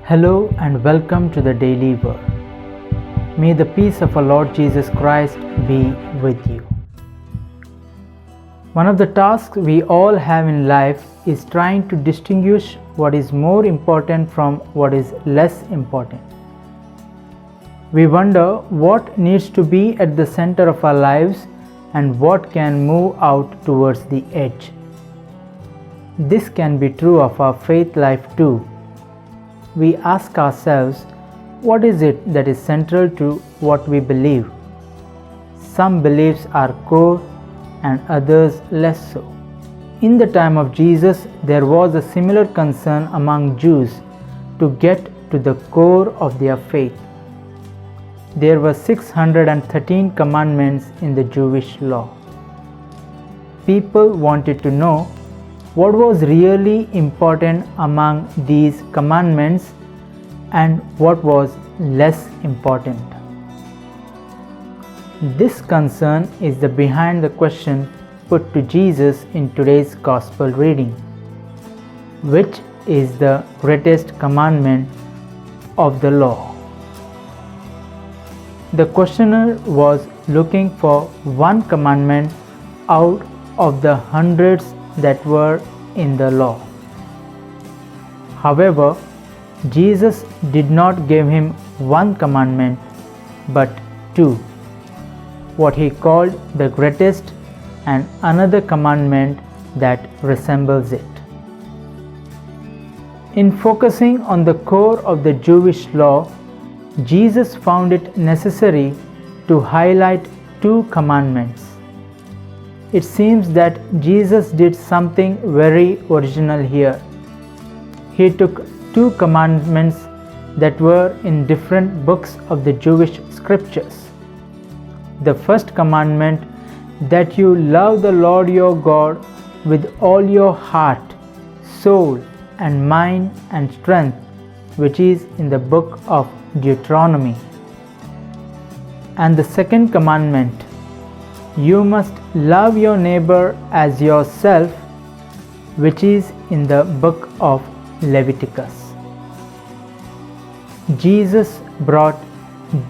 Hello and welcome to the Daily Word. May the peace of our Lord Jesus Christ be with you. One of the tasks we all have in life is trying to distinguish what is more important from what is less important. We wonder what needs to be at the center of our lives and what can move out towards the edge. This can be true of our faith life too. We ask ourselves, what is it that is central to what we believe? Some beliefs are core and others less so. In the time of Jesus, there was a similar concern among Jews to get to the core of their faith. There were 613 commandments in the Jewish law. People wanted to know what was really important among these commandments and what was less important. This concern is the behind the question put to Jesus in today's gospel reading. Which is the greatest commandment of the law? The questioner was looking for one commandment out of the hundreds that were in the law. However, Jesus did not give him one commandment but two, what he called the greatest and another commandment that resembles it. In focusing on the core of the Jewish law, Jesus found it necessary to highlight two commandments. It seems that Jesus did something very original here. He took two commandments that were in different books of the Jewish scriptures. The first commandment, that you love the Lord your God with all your heart, soul, and mind and strength, which is in the book of Deuteronomy. And the second commandment, you must love your neighbor as yourself, which is in the book of Leviticus. Jesus brought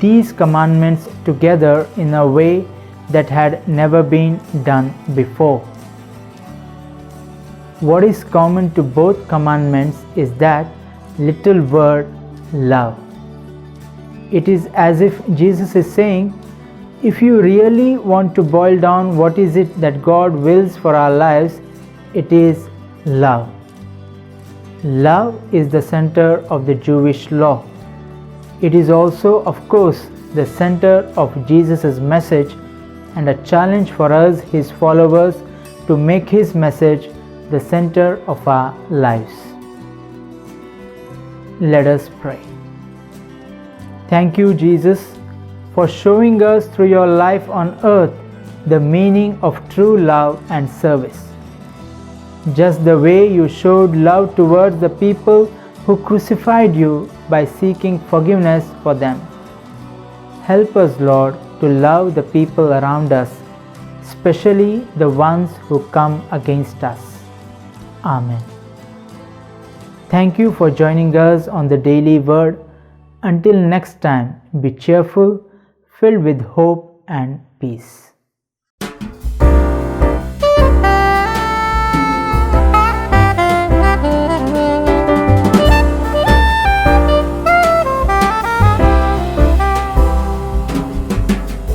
these commandments together in a way that had never been done before. What is common to both commandments is that little word, love. It is as if Jesus is saying, if you really want to boil down what is it that God wills for our lives, it is love. Love is the center of the Jewish law. It is also, of course, the center of Jesus' message and a challenge for us, his followers, to make his message the center of our lives. Let us pray. Thank you, Jesus, for showing us through your life on earth the meaning of true love and service. Just the way you showed love towards the people who crucified you by seeking forgiveness for them. Help us, Lord, to love the people around us, especially the ones who come against us. Amen. Thank you for joining us on the Daily Word. Until next time, be cheerful, filled with hope and peace.